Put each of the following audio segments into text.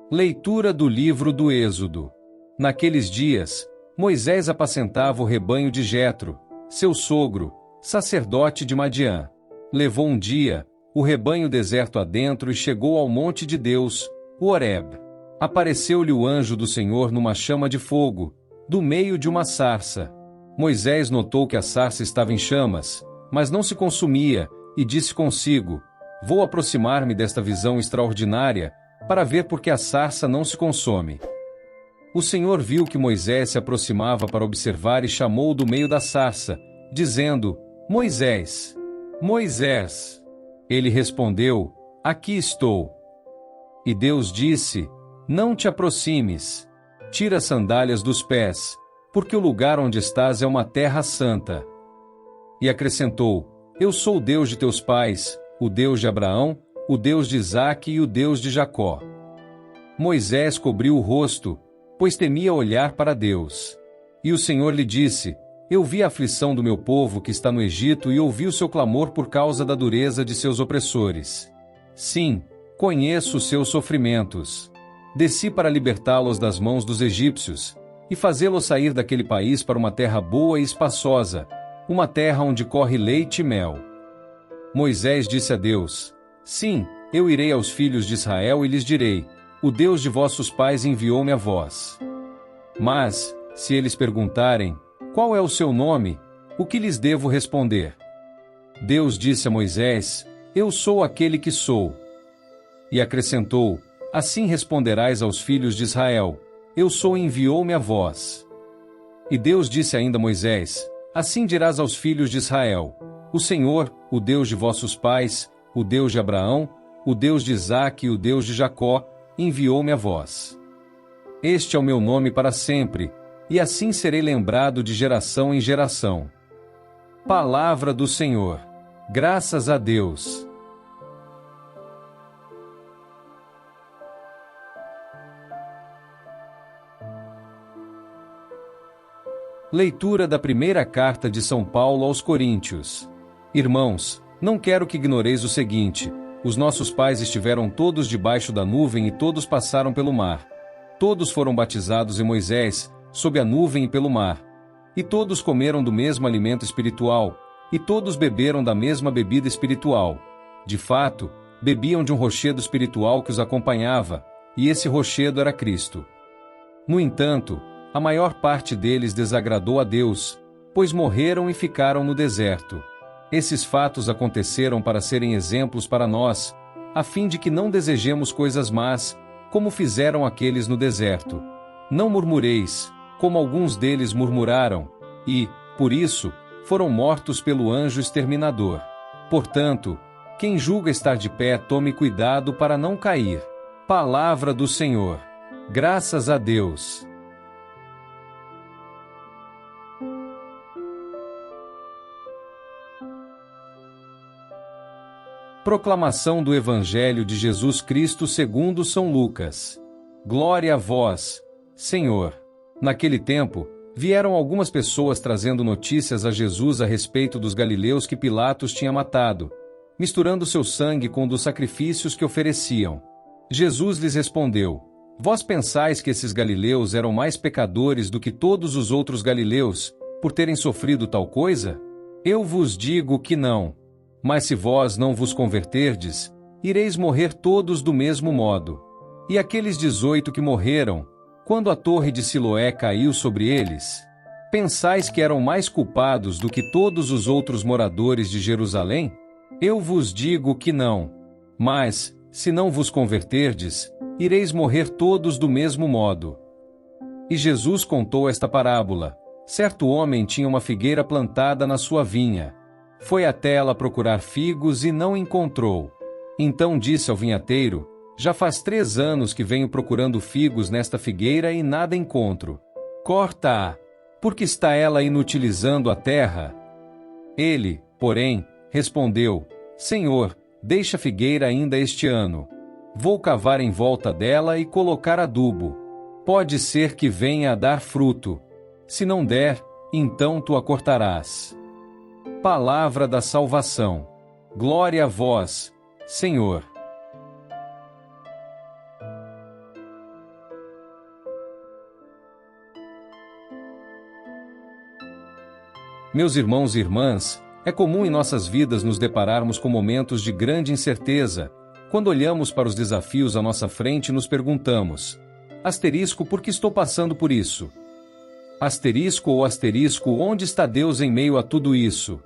Leitura do livro do Êxodo. Naqueles dias, Moisés apacentava o rebanho de Jetro, seu sogro, sacerdote de Madiã. Levou um dia, o rebanho deserto adentro e chegou ao monte de Deus, o Horeb. Apareceu-lhe o anjo do Senhor numa chama de fogo, do meio de uma sarça. Moisés notou que a sarça estava em chamas, mas não se consumia, e disse consigo: Vou aproximar-me desta visão extraordinária, para ver por que a sarça não se consome. O Senhor viu que Moisés se aproximava para observar e chamou-o do meio da sarça, dizendo: Moisés, Moisés. Ele respondeu: Aqui estou. E Deus disse: Não te aproximes. Tira as sandálias dos pés, porque o lugar onde estás é uma terra santa. E acrescentou: Eu sou o Deus de teus pais, o Deus de Abraão, o Deus de Isaque e o Deus de Jacó. Moisés cobriu o rosto, pois temia olhar para Deus. E o Senhor lhe disse: Eu vi a aflição do meu povo que está no Egito e ouvi o seu clamor por causa da dureza de seus opressores. Sim, conheço os seus sofrimentos. Desci para libertá-los das mãos dos egípcios, e fazê-los sair daquele país para uma terra boa e espaçosa, uma terra onde corre leite e mel. Moisés disse a Deus: Sim, eu irei aos filhos de Israel e lhes direi: O Deus de vossos pais enviou-me a vós. Mas, se eles perguntarem: Qual é o seu nome? O que lhes devo responder? Deus disse a Moisés: Eu sou aquele que sou. E acrescentou: Assim responderás aos filhos de Israel: Eu sou enviou-me a vós. E Deus disse ainda a Moisés: Assim dirás aos filhos de Israel: O Senhor, o Deus de vossos pais, o Deus de Abraão, o Deus de Isaque e o Deus de Jacó, enviou-me a vós. Este é o meu nome para sempre, e assim serei lembrado de geração em geração. Palavra do Senhor. Graças a Deus. Leitura da primeira carta de São Paulo aos Coríntios. Irmãos, não quero que ignoreis o seguinte: os nossos pais estiveram todos debaixo da nuvem e todos passaram pelo mar. Todos foram batizados em Moisés, sob a nuvem e pelo mar. E todos comeram do mesmo alimento espiritual, e todos beberam da mesma bebida espiritual. De fato, bebiam de um rochedo espiritual que os acompanhava, e esse rochedo era Cristo. No entanto, a maior parte deles desagradou a Deus, pois morreram e ficaram no deserto. Esses fatos aconteceram para serem exemplos para nós, a fim de que não desejemos coisas más, como fizeram aqueles no deserto. Não murmureis, como alguns deles murmuraram, e, por isso, foram mortos pelo anjo exterminador. Portanto, quem julga estar de pé, tome cuidado para não cair. Palavra do Senhor. Graças a Deus. Proclamação do Evangelho de Jesus Cristo segundo São Lucas. Glória a vós, Senhor. Naquele tempo, vieram algumas pessoas trazendo notícias a Jesus a respeito dos galileus que Pilatos tinha matado, misturando seu sangue com o dos sacrifícios que ofereciam. Jesus lhes respondeu: Vós pensais que esses galileus eram mais pecadores do que todos os outros galileus, por terem sofrido tal coisa? Eu vos digo que não. Mas se vós não vos converterdes, ireis morrer todos do mesmo modo. E aqueles 18 que morreram, quando a torre de Siloé caiu sobre eles, pensais que eram mais culpados do que todos os outros moradores de Jerusalém? Eu vos digo que não. Mas, se não vos converterdes, ireis morrer todos do mesmo modo. E Jesus contou esta parábola. Certo homem tinha uma figueira plantada na sua vinha. Foi até ela procurar figos e não encontrou. Então disse ao vinhateiro: Já faz 3 anos que venho procurando figos nesta figueira e nada encontro. Corta-a, porque está ela inutilizando a terra? Ele, porém, respondeu: Senhor, deixa a figueira ainda este ano. Vou cavar em volta dela e colocar adubo. Pode ser que venha a dar fruto. Se não der, então tu a cortarás. Palavra da salvação. Glória a vós, Senhor. Meus irmãos e irmãs, é comum em nossas vidas nos depararmos com momentos de grande incerteza. Quando olhamos para os desafios à nossa frente, nos perguntamos: por que estou passando por isso? Onde está Deus em meio a tudo isso?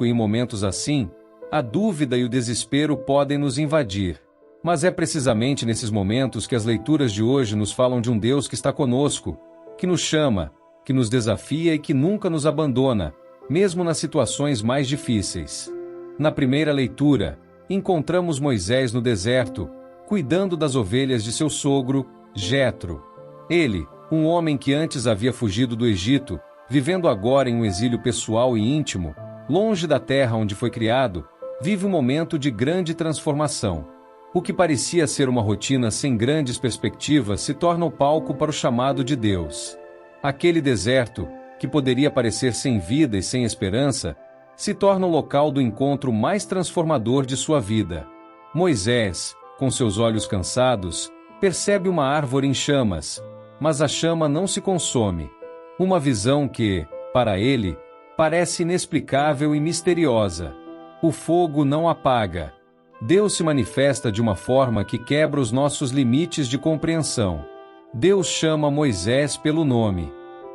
Em momentos assim, a dúvida e o desespero podem nos invadir. Mas é precisamente nesses momentos que as leituras de hoje nos falam de um Deus que está conosco, que nos chama, que nos desafia e que nunca nos abandona, mesmo nas situações mais difíceis. Na primeira leitura, encontramos Moisés no deserto, cuidando das ovelhas de seu sogro, Jetro. Ele, um homem que antes havia fugido do Egito, vivendo agora em um exílio pessoal e íntimo, longe da terra onde foi criado, vive um momento de grande transformação. O que parecia ser uma rotina sem grandes perspectivas se torna o palco para o chamado de Deus. Aquele deserto, que poderia parecer sem vida e sem esperança, se torna o local do encontro mais transformador de sua vida. Moisés, com seus olhos cansados, percebe uma árvore em chamas, mas a chama não se consome. Uma visão que, para ele, parece inexplicável e misteriosa. O fogo não apaga. Deus se manifesta de uma forma que quebra os nossos limites de compreensão. Deus chama Moisés pelo nome.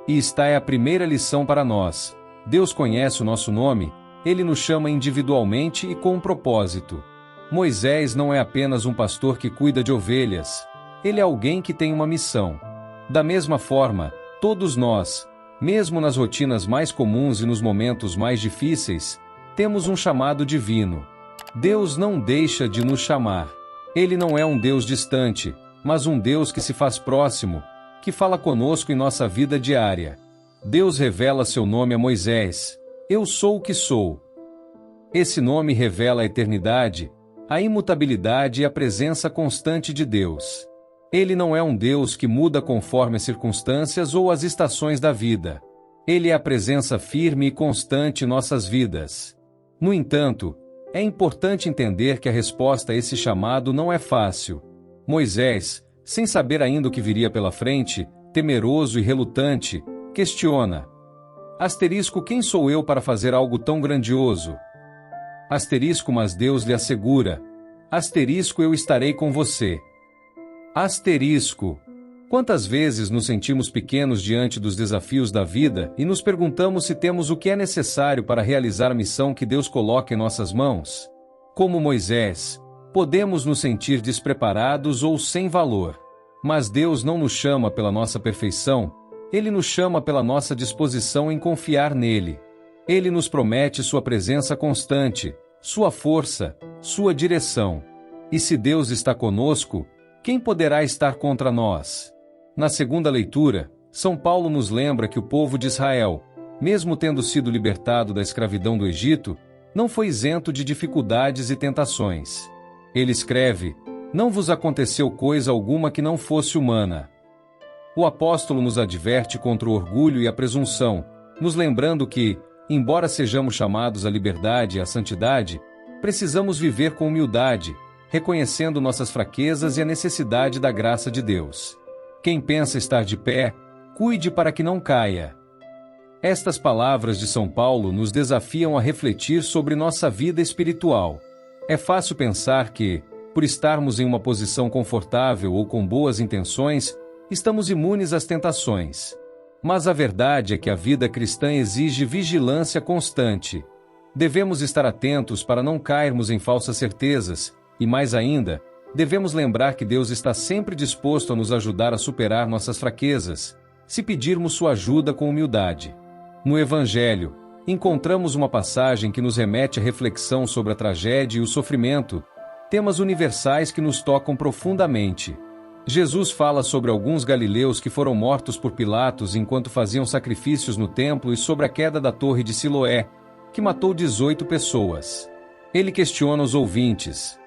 E esta é a primeira lição para nós. Deus conhece o nosso nome, Ele nos chama individualmente e com um propósito. Moisés não é apenas um pastor que cuida de ovelhas. Ele é alguém que tem uma missão. Da mesma forma, todos nós, mesmo nas rotinas mais comuns e nos momentos mais difíceis, temos um chamado divino. Deus não deixa de nos chamar. Ele não é um Deus distante, mas um Deus que se faz próximo, que fala conosco em nossa vida diária. Deus revela seu nome a Moisés: Eu sou o que sou. Esse nome revela a eternidade, a imutabilidade e a presença constante de Deus. Ele não é um Deus que muda conforme as circunstâncias ou as estações da vida. Ele é a presença firme e constante em nossas vidas. No entanto, é importante entender que a resposta a esse chamado não é fácil. Moisés, sem saber ainda o que viria pela frente, temeroso e relutante, questiona: Quem sou eu para fazer algo tão grandioso? Mas Deus lhe assegura: Eu estarei com você. Quantas vezes nos sentimos pequenos diante dos desafios da vida e nos perguntamos se temos o que é necessário para realizar a missão que Deus coloca em nossas mãos? Como Moisés, podemos nos sentir despreparados ou sem valor. Mas Deus não nos chama pela nossa perfeição, Ele nos chama pela nossa disposição em confiar nele. Ele nos promete sua presença constante, sua força, sua direção. E se Deus está conosco, quem poderá estar contra nós? Na segunda leitura, São Paulo nos lembra que o povo de Israel, mesmo tendo sido libertado da escravidão do Egito, não foi isento de dificuldades e tentações. Ele escreve: Não vos aconteceu coisa alguma que não fosse humana. O apóstolo nos adverte contra o orgulho e a presunção, nos lembrando que, embora sejamos chamados à liberdade e à santidade, precisamos viver com humildade, reconhecendo nossas fraquezas e a necessidade da graça de Deus. Quem pensa estar de pé, cuide para que não caia. Estas palavras de São Paulo nos desafiam a refletir sobre nossa vida espiritual. É fácil pensar que, por estarmos em uma posição confortável ou com boas intenções, estamos imunes às tentações. Mas a verdade é que a vida cristã exige vigilância constante. Devemos estar atentos para não cairmos em falsas certezas, e mais ainda, devemos lembrar que Deus está sempre disposto a nos ajudar a superar nossas fraquezas, se pedirmos sua ajuda com humildade. No Evangelho, encontramos uma passagem que nos remete à reflexão sobre a tragédia e o sofrimento, temas universais que nos tocam profundamente. Jesus fala sobre alguns galileus que foram mortos por Pilatos enquanto faziam sacrifícios no templo e sobre a queda da torre de Siloé, que matou 18 pessoas. Ele questiona os ouvintes: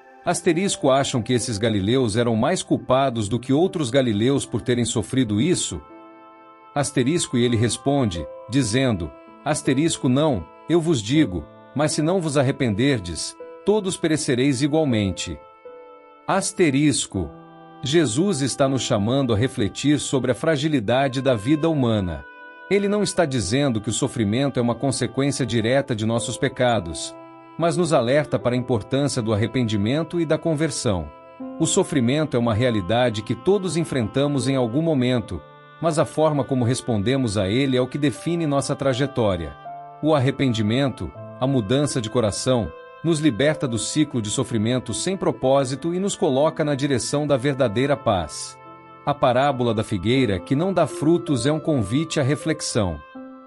acham que esses galileus eram mais culpados do que outros galileus por terem sofrido isso? E ele responde, dizendo: não, eu vos digo, mas se não vos arrependerdes, todos perecereis igualmente. Jesus está nos chamando a refletir sobre a fragilidade da vida humana. Ele não está dizendo que o sofrimento é uma consequência direta de nossos pecados, mas nos alerta para a importância do arrependimento e da conversão. O sofrimento é uma realidade que todos enfrentamos em algum momento, mas a forma como respondemos a ele é o que define nossa trajetória. O arrependimento, a mudança de coração, nos liberta do ciclo de sofrimento sem propósito e nos coloca na direção da verdadeira paz. A parábola da figueira que não dá frutos é um convite à reflexão.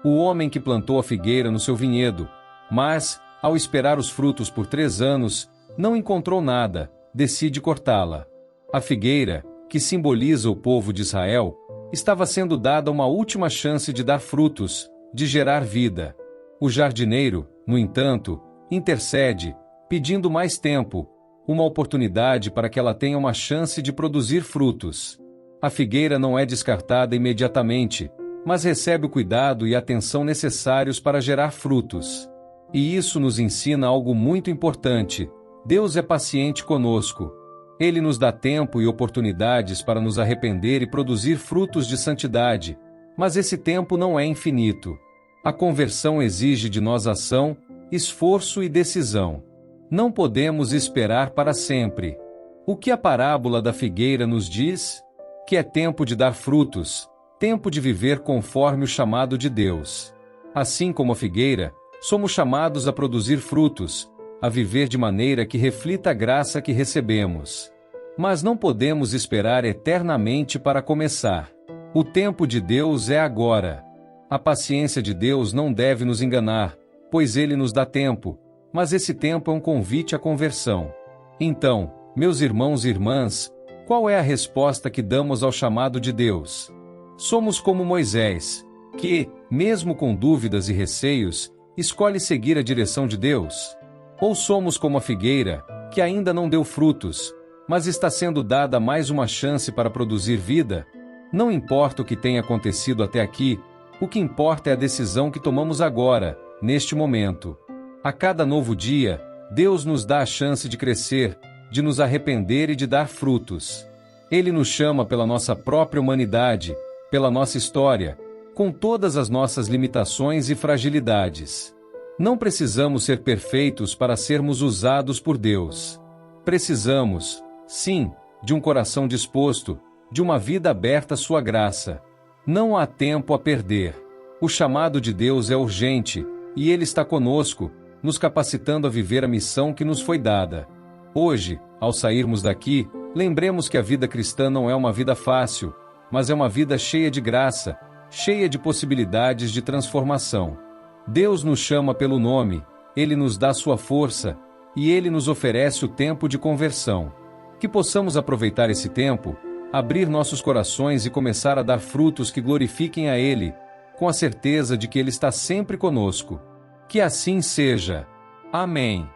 O homem que plantou a figueira no seu vinhedo, mas, ao esperar os frutos por 3 anos, não encontrou nada, decide cortá-la. A figueira, que simboliza o povo de Israel, estava sendo dada uma última chance de dar frutos, de gerar vida. O jardineiro, no entanto, intercede, pedindo mais tempo, uma oportunidade para que ela tenha uma chance de produzir frutos. A figueira não é descartada imediatamente, mas recebe o cuidado e a atenção necessários para gerar frutos. E isso nos ensina algo muito importante: Deus é paciente conosco. Ele nos dá tempo e oportunidades para nos arrepender e produzir frutos de santidade, mas esse tempo não é infinito. A conversão exige de nós ação, esforço e decisão. Não podemos esperar para sempre. O que a parábola da figueira nos diz? Que é tempo de dar frutos, tempo de viver conforme o chamado de Deus. Assim como a figueira, somos chamados a produzir frutos, a viver de maneira que reflita a graça que recebemos. Mas não podemos esperar eternamente para começar. O tempo de Deus é agora. A paciência de Deus não deve nos enganar, pois Ele nos dá tempo, mas esse tempo é um convite à conversão. Então, meus irmãos e irmãs, qual é a resposta que damos ao chamado de Deus? Somos como Moisés, que, mesmo com dúvidas e receios, escolhe seguir a direção de Deus? Ou somos como a figueira, que ainda não deu frutos, mas está sendo dada mais uma chance para produzir vida? Não importa o que tenha acontecido até aqui, o que importa é a decisão que tomamos agora, neste momento. A cada novo dia, Deus nos dá a chance de crescer, de nos arrepender e de dar frutos. Ele nos chama pela nossa própria humanidade, pela nossa história, com todas as nossas limitações e fragilidades. Não precisamos ser perfeitos para sermos usados por Deus. Precisamos, sim, de um coração disposto, de uma vida aberta à sua graça. Não há tempo a perder. O chamado de Deus é urgente, e Ele está conosco, nos capacitando a viver a missão que nos foi dada. Hoje, ao sairmos daqui, lembremos que a vida cristã não é uma vida fácil, mas é uma vida cheia de graça, cheia de possibilidades de transformação. Deus nos chama pelo nome, Ele nos dá sua força, e Ele nos oferece o tempo de conversão. Que possamos aproveitar esse tempo, abrir nossos corações e começar a dar frutos que glorifiquem a Ele, com a certeza de que Ele está sempre conosco. Que assim seja. Amém.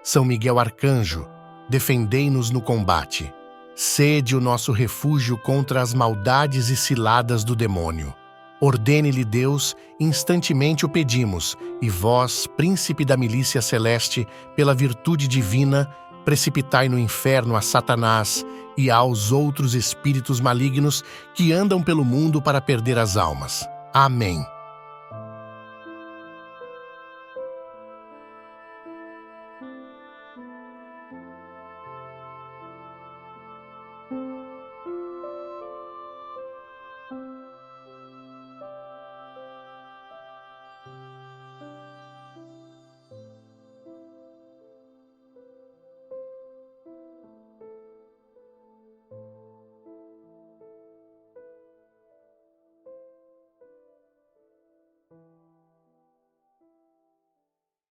São Miguel Arcanjo, defendei-nos no combate. Sede o nosso refúgio contra as maldades e ciladas do demônio. Ordene-lhe Deus, instantemente o pedimos, e vós, príncipe da milícia celeste, pela virtude divina, precipitai no inferno a Satanás e aos outros espíritos malignos que andam pelo mundo para perder as almas. Amém.